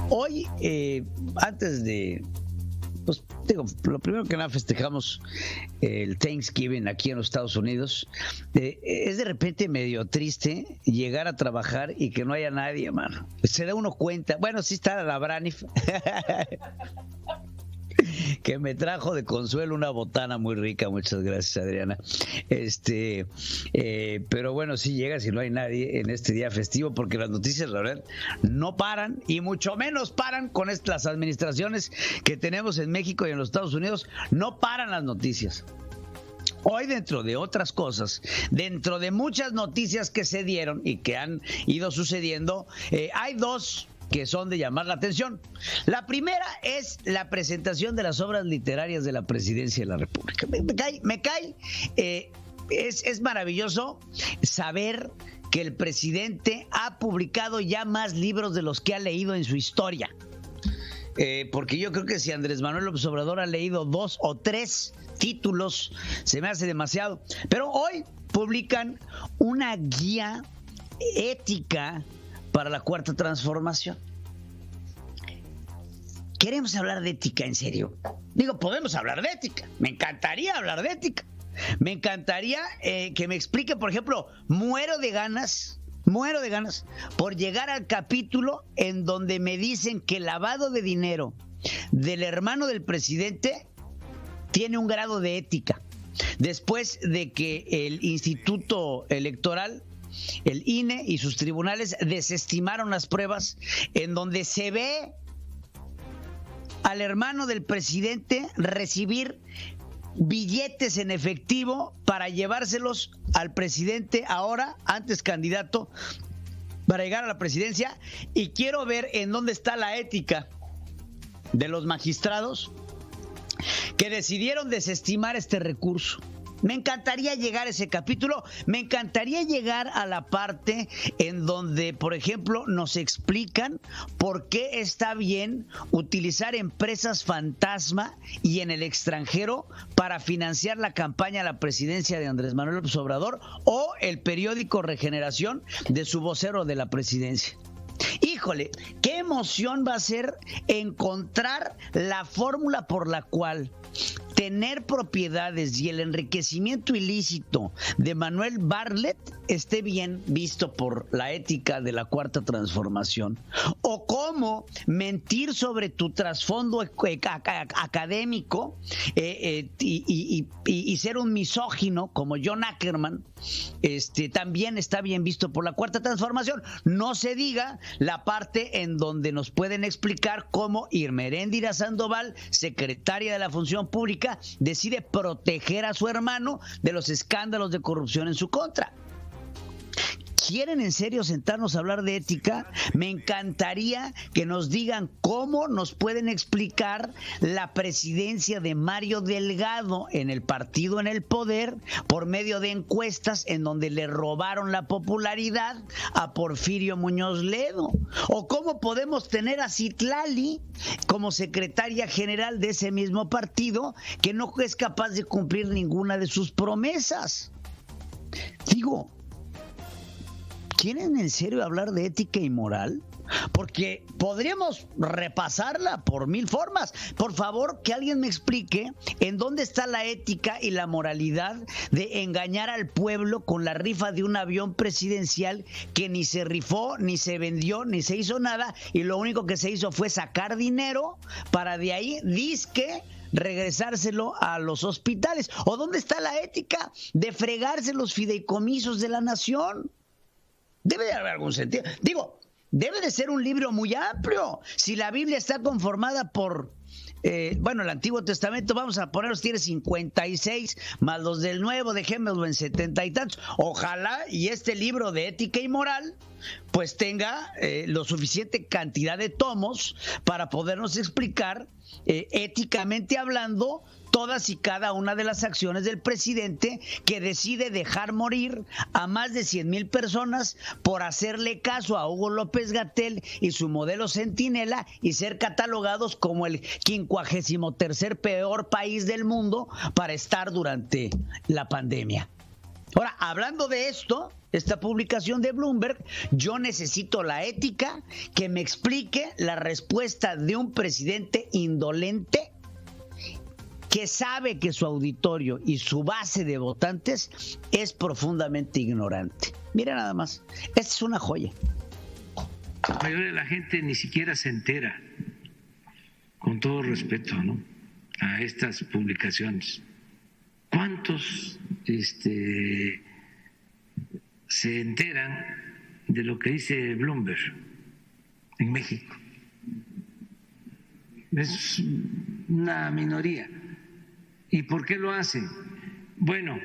Hoy, antes de... Pues digo, lo primero que nada festejamos el Thanksgiving aquí en los Estados Unidos. Es de repente medio triste llegar a trabajar y que no haya nadie, mano. Se da uno cuenta. Bueno, sí está la Branif, que me trajo de consuelo una botana muy rica. Muchas gracias, Adriana. Pero bueno, sí llegas y no hay nadie en este día festivo, porque las noticias, la verdad, no paran, y mucho menos paran con las administraciones que tenemos en México y en los Estados Unidos. No paran las noticias. Hoy, dentro de otras cosas, dentro de muchas noticias que se dieron y que han ido sucediendo, hay dos que son de llamar la atención. La primera es la presentación de las obras literarias de la Presidencia de la República. Es maravilloso saber que el presidente ha publicado ya más libros de los que ha leído en su historia. Porque yo creo que si Andrés Manuel López Obrador ha leído 2 o 3 títulos, se me hace demasiado. Pero hoy publican una guía ética para la Cuarta Transformación. ¿Queremos hablar de ética en serio? Digo, podemos hablar de ética. Me encantaría hablar de ética. Me encantaría que me explique, por ejemplo, muero de ganas por llegar al capítulo en donde me dicen que el lavado de dinero del hermano del presidente tiene un grado de ética. Después de que el Instituto Electoral, el INE y sus tribunales desestimaron las pruebas en donde se ve al hermano del presidente recibir billetes en efectivo para llevárselos al presidente, ahora, antes candidato, para llegar a la presidencia. Y quiero ver en dónde está la ética de los magistrados que decidieron desestimar este recurso. Me encantaría llegar a ese capítulo. Me encantaría llegar a la parte en donde, por ejemplo, nos explican por qué está bien utilizar empresas fantasma y en el extranjero para financiar la campaña a la presidencia de Andrés Manuel López Obrador, o el periódico Regeneración de su vocero de la presidencia. Híjole, qué emoción va a ser encontrar la fórmula por la cual tener propiedades y el enriquecimiento ilícito de Manuel Bartlett esté bien visto por la ética de la Cuarta Transformación, o cómo mentir sobre tu trasfondo académico y ser un misógino como John Ackerman también está bien visto por la Cuarta Transformación. No se diga la parte en donde nos pueden explicar cómo Irma Eréndira Sandoval, secretaria de la Función Pública, decide proteger a su hermano de los escándalos de corrupción en su contra. ¿Quieren en serio sentarnos a hablar de ética? Me encantaría que nos digan cómo nos pueden explicar la presidencia de Mario Delgado en el partido en el poder por medio de encuestas en donde le robaron la popularidad a Porfirio Muñoz Ledo. O cómo podemos tener a Citlali como secretaria general de ese mismo partido, que no es capaz de cumplir ninguna de sus promesas. Digo, ¿quieren en serio hablar de ética y moral? Porque podríamos repasarla por 1000 formas. Por favor, que alguien me explique en dónde está la ética y la moralidad de engañar al pueblo con la rifa de un avión presidencial que ni se rifó, ni se vendió, ni se hizo nada, y lo único que se hizo fue sacar dinero para de ahí, disque, regresárselo a los hospitales. ¿O dónde está la ética de fregarse los fideicomisos de la nación? Debe de haber algún sentido. Digo, debe de ser un libro muy amplio. Si la Biblia está conformada por, el Antiguo Testamento, vamos a ponerlos, tiene 56, más los del Nuevo, dejémoslo en 70 y tantos. Ojalá y este libro de ética y moral pues tenga lo suficiente cantidad de tomos para podernos explicar éticamente hablando todas y cada una de las acciones del presidente, que decide dejar morir a más de 100,000 personas por hacerle caso a Hugo López-Gatell y su modelo Centinela y ser catalogados como el 53º peor país del mundo para estar durante la pandemia. Ahora, hablando de esto, esta publicación de Bloomberg, yo necesito la ética que me explique la respuesta de un presidente indolente que sabe que su auditorio y su base de votantes es profundamente ignorante. Mira nada más, esta es una joya. La mayoría de la gente ni siquiera se entera, con todo respeto, ¿no?, a estas publicaciones. ¿Cuántos se enteran de lo que dice Bloomberg en México? Es una minoría. ¿Y por qué lo hacen? Bueno,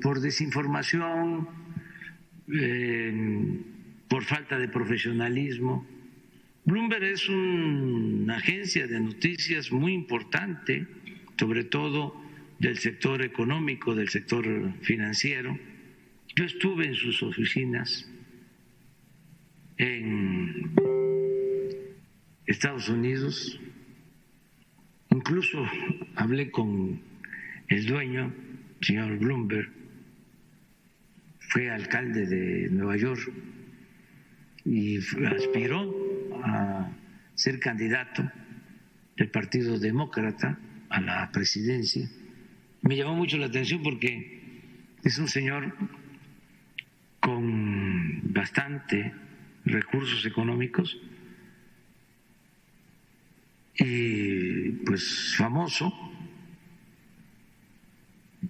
por desinformación, por falta de profesionalismo. Bloomberg es una agencia de noticias muy importante, sobre todo del sector económico, del sector financiero. Yo estuve en sus oficinas en Estados Unidos, incluso hablé con el dueño, señor Bloomberg, fue alcalde de Nueva York y aspiró a ser candidato del Partido Demócrata a la presidencia. Me llamó mucho la atención porque es un señor con bastante recursos económicos y pues famoso.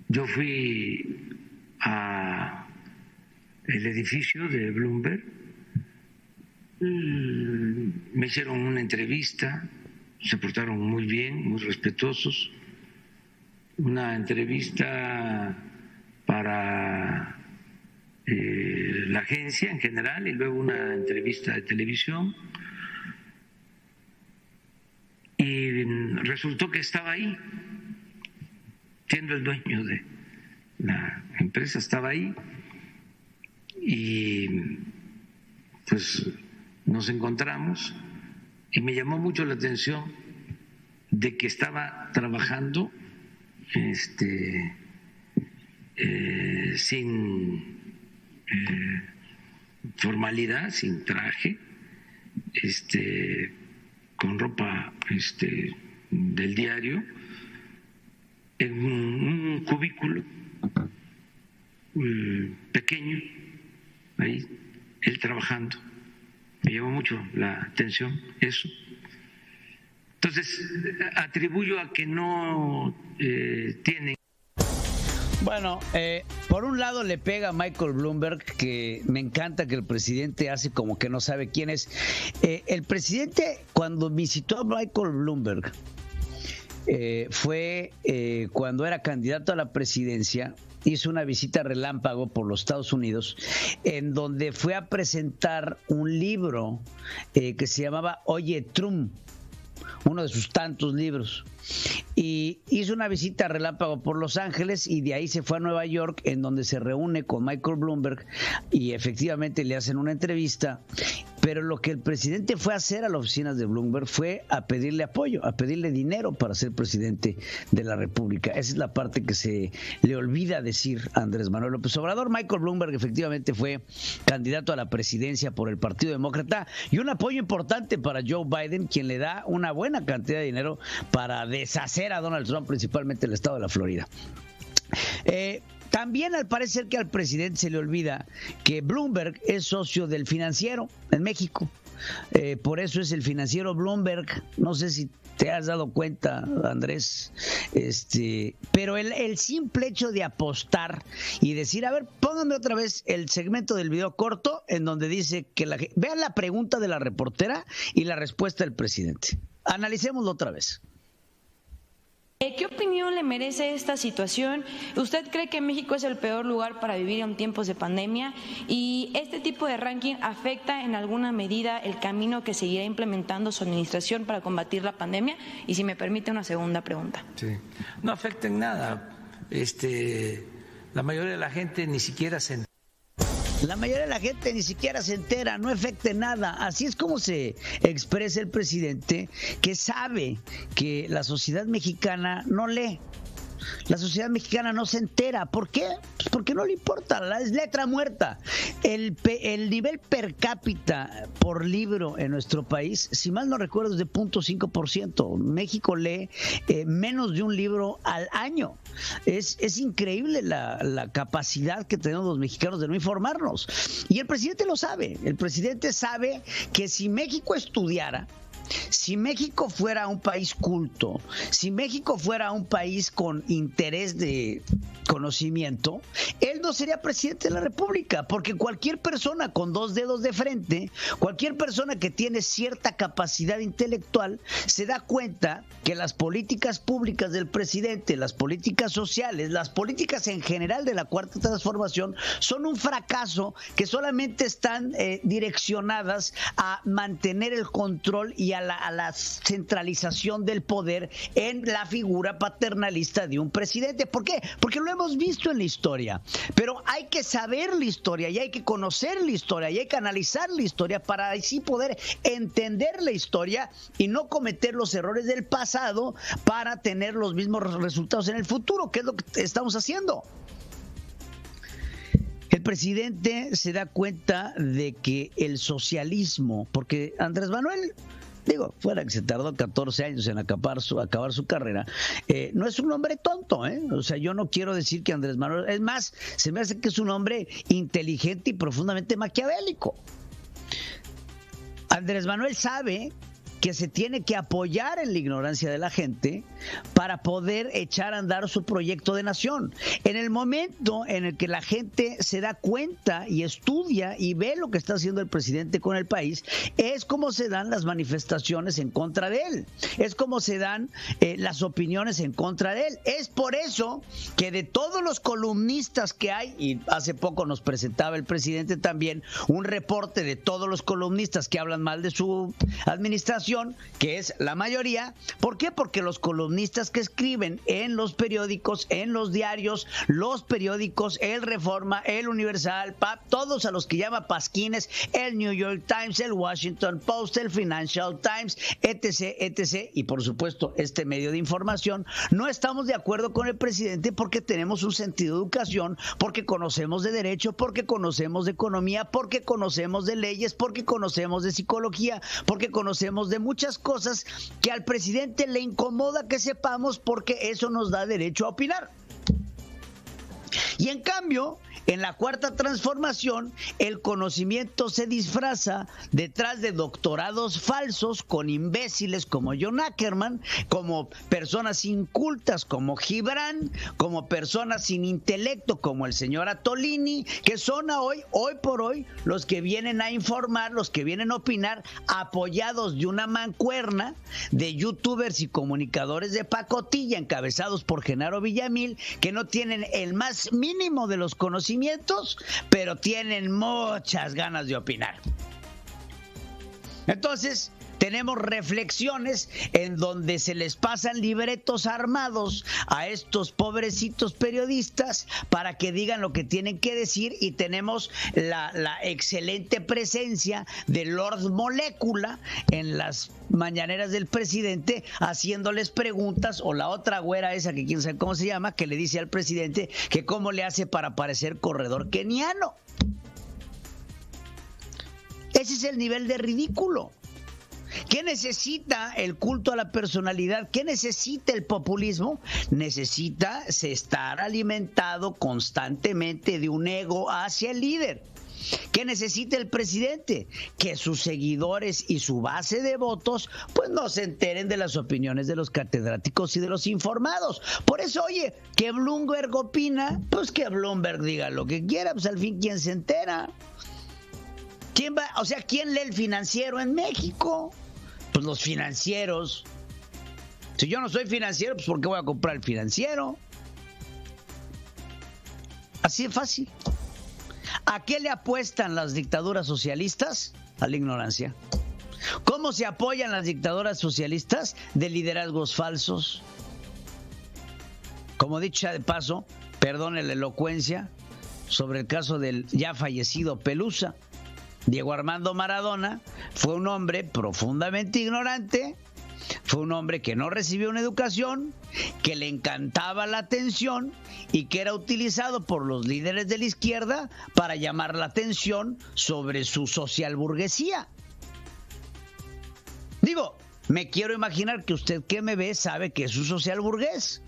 Yo fui a el edificio de Bloomberg, me hicieron una entrevista, se portaron muy bien, muy respetuosos, una entrevista para la agencia en general y luego una entrevista de televisión, y resultó que estaba ahí, siendo el dueño de la empresa, estaba ahí, y pues nos encontramos y me llamó mucho la atención de que estaba trabajando sin formalidad, sin traje, con ropa del diario, en un cubículo pequeño, ahí él trabajando. Me llamó mucho la atención eso. Entonces, atribuyo a que no tienen. Bueno, por un lado le pega a Michael Bloomberg, que me encanta que el presidente hace como que no sabe quién es. El presidente, cuando visitó a Michael Bloomberg, fue cuando era candidato a la presidencia, hizo una visita relámpago por los Estados Unidos, en donde fue a presentar un libro que se llamaba Oye Trump, uno de sus tantos libros, y hizo una visita relámpago por Los Ángeles y de ahí se fue a Nueva York, en donde se reúne con Michael Bloomberg y efectivamente le hacen una entrevista. Pero lo que el presidente fue a hacer a las oficinas de Bloomberg fue a pedirle apoyo, a pedirle dinero para ser presidente de la República. Esa es la parte que se le olvida decir a Andrés Manuel López Obrador. Michael Bloomberg efectivamente fue candidato a la presidencia por el Partido Demócrata y un apoyo importante para Joe Biden, quien le da una buena cantidad de dinero para deshacer a Donald Trump, principalmente el estado de la Florida. También al parecer que al presidente se le olvida que Bloomberg es socio del Financiero en México. Por eso es el Financiero Bloomberg. No sé si te has dado cuenta, Andrés. Pero el simple hecho de apostar y decir, a ver, pónganme otra vez el segmento del video corto en donde dice que vean la pregunta de la reportera y la respuesta del presidente. Analicémoslo otra vez. ¿Qué opinión le merece esta situación? ¿Usted cree que México es el peor lugar para vivir en tiempos de pandemia? ¿Y este tipo de ranking afecta en alguna medida el camino que seguirá implementando su administración para combatir la pandemia? Y si me permite una segunda pregunta. Sí, no afecta en nada. La mayoría de la gente ni siquiera se entera. La mayoría de la gente ni siquiera se entera, no afecta en nada. Así es como se expresa el presidente, que sabe que la sociedad mexicana no lee. La sociedad mexicana no se entera. ¿Por qué? Pues porque no le importa, es letra muerta. El nivel per cápita por libro en nuestro país, si mal no recuerdo, es de 0.5%. México lee menos de un libro al año. Es increíble la capacidad que tenemos los mexicanos de no informarnos. Y el presidente lo sabe. El presidente sabe que si México estudiara, si México fuera un país culto, si México fuera un país con interés de conocimiento, él no sería presidente de la República, porque cualquier persona con dos dedos de frente, cualquier persona que tiene cierta capacidad intelectual, se da cuenta que las políticas públicas del presidente, las políticas sociales, las políticas en general de la Cuarta Transformación son un fracaso, que solamente están direccionadas a mantener el control y a la centralización del poder en la figura paternalista de un presidente. ¿Por qué? Porque lo hemos visto en la historia, pero hay que saber la historia y hay que conocer la historia y hay que analizar la historia para así poder entender la historia y no cometer los errores del pasado para tener los mismos resultados en el futuro, que es lo que estamos haciendo. El presidente se da cuenta de que el socialismo, porque Andrés Manuel, fuera que se tardó 14 años en acabar su carrera, no es un hombre tonto, O sea, yo no quiero decir que Andrés Manuel, es más, se me hace que es un hombre inteligente y profundamente maquiavélico. Andrés Manuel sabe que se tiene que apoyar en la ignorancia de la gente para poder echar a andar su proyecto de nación. En el momento en el que la gente se da cuenta y estudia y ve lo que está haciendo el presidente con el país, es como se dan las manifestaciones en contra de él, es como se dan las opiniones en contra de él. Es por eso que de todos los columnistas que hay, y hace poco nos presentaba el presidente también un reporte de todos los columnistas que hablan mal de su administración, que es la mayoría. ¿Por qué? Porque los columnistas que escriben en los periódicos, en los diarios, los periódicos, el Reforma, el Universal, todos a los que llama pasquines, el New York Times, el Washington Post, el Financial Times, etc., etc., y por supuesto este medio de información, no estamos de acuerdo con el presidente porque tenemos un sentido de educación, porque conocemos de derecho, porque conocemos de economía, porque conocemos de leyes, porque conocemos de psicología, porque conocemos de muchas cosas que al presidente le incomoda que sepamos, porque eso nos da derecho a opinar. Y en cambio, en la Cuarta Transformación, el conocimiento se disfraza detrás de doctorados falsos con imbéciles como John Ackerman, como personas incultas como Gibran, como personas sin intelecto como el señor Attolini, que son hoy por hoy los que vienen a informar, los que vienen a opinar, apoyados de una mancuerna de youtubers y comunicadores de pacotilla encabezados por Genaro Villamil, que no tienen el más mínimo de los conocimientos, pero tienen muchas ganas de opinar. Entonces, tenemos reflexiones en donde se les pasan libretos armados a estos pobrecitos periodistas para que digan lo que tienen que decir, y tenemos la excelente presencia de Lord Molécula en las mañaneras del presidente haciéndoles preguntas, o la otra güera esa que quién sabe cómo se llama, que le dice al presidente que cómo le hace para parecer corredor keniano. Ese es el nivel de ridículo. ¿Qué necesita el culto a la personalidad? ¿Qué necesita el populismo? Necesita estar alimentado constantemente de un ego hacia el líder. ¿Qué necesita el presidente? Que sus seguidores y su base de votos pues no se enteren de las opiniones de los catedráticos y de los informados. Por eso, oye, que Bloomberg opina, pues que Bloomberg diga lo que quiera, pues al fin, ¿quién se entera? ¿Quién va? O sea, ¿quién lee el Financiero en México? Pues los financieros. Si yo no soy financiero, pues ¿por qué voy a comprar el Financiero? Así de fácil. ¿A qué le apuestan las dictaduras socialistas? A la ignorancia. ¿Cómo se apoyan las dictaduras socialistas? De liderazgos falsos. Como dicho ya de paso, perdone la elocuencia, sobre el caso del ya fallecido Pelusa. Diego Armando Maradona fue un hombre profundamente ignorante Fue un hombre que no recibió una educación, que le encantaba la atención y que era utilizado por los líderes de la izquierda para llamar la atención sobre su social burguesía. Digo, me quiero imaginar que usted que me ve sabe que es un social burgués.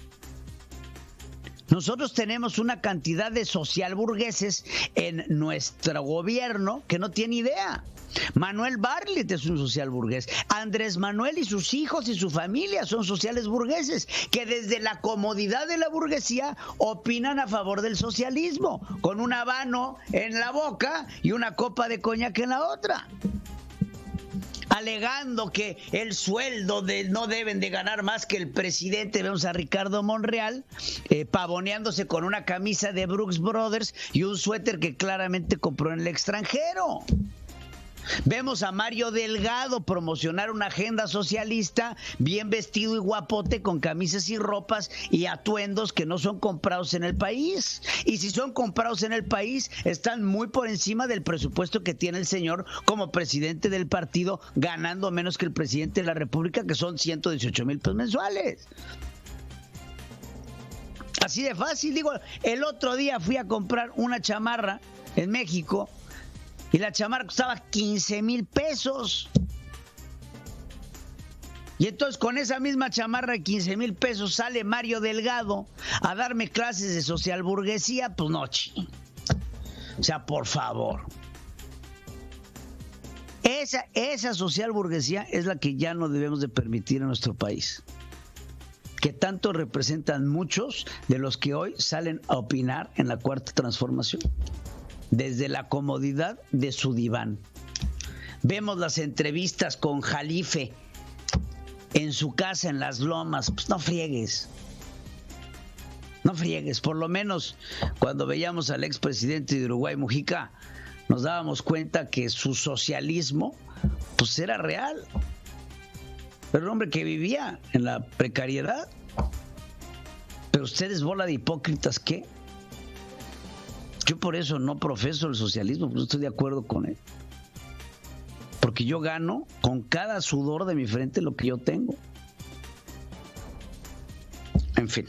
Nosotros tenemos una cantidad de social burgueses en nuestro gobierno que no tiene idea. Manuel Bartlett es un social burgués. Andrés Manuel y sus hijos y su familia son sociales burgueses que desde la comodidad de la burguesía opinan a favor del socialismo, con un habano en la boca y una copa de coñac en la otra, alegando que el sueldo no deben de ganar más que el presidente. Vemos a Ricardo Monreal pavoneándose con una camisa de Brooks Brothers y un suéter que claramente compró en el extranjero. Vemos a Mario Delgado promocionar una agenda socialista bien vestido y guapote con camisas y ropas y atuendos que no son comprados en el país. Y si son comprados en el país, están muy por encima del presupuesto que tiene el señor como presidente del partido, ganando menos que el presidente de la República, que son 118,000 pesos mensuales. Así de fácil. Digo, el otro día fui a comprar una chamarra en México y la chamarra costaba 15,000 pesos. Y entonces con esa misma chamarra de 15,000 pesos sale Mario Delgado a darme clases de social burguesía. Pues no, o sea, por favor. Esa social burguesía es la que ya no debemos de permitir en nuestro país, que tanto representan muchos de los que hoy salen a opinar en la Cuarta Transformación, desde la comodidad de su diván. Vemos las entrevistas con Jalife en su casa en Las Lomas. Pues no friegues. No friegues. Por lo menos cuando veíamos al expresidente de Uruguay, Mujica, nos dábamos cuenta que su socialismo pues era real. Era un hombre que vivía en la precariedad. Pero ustedes, bola de hipócritas, ¿qué? Yo por eso no profeso el socialismo, porque no estoy de acuerdo con él. Porque yo gano con cada sudor de mi frente lo que yo tengo. En fin.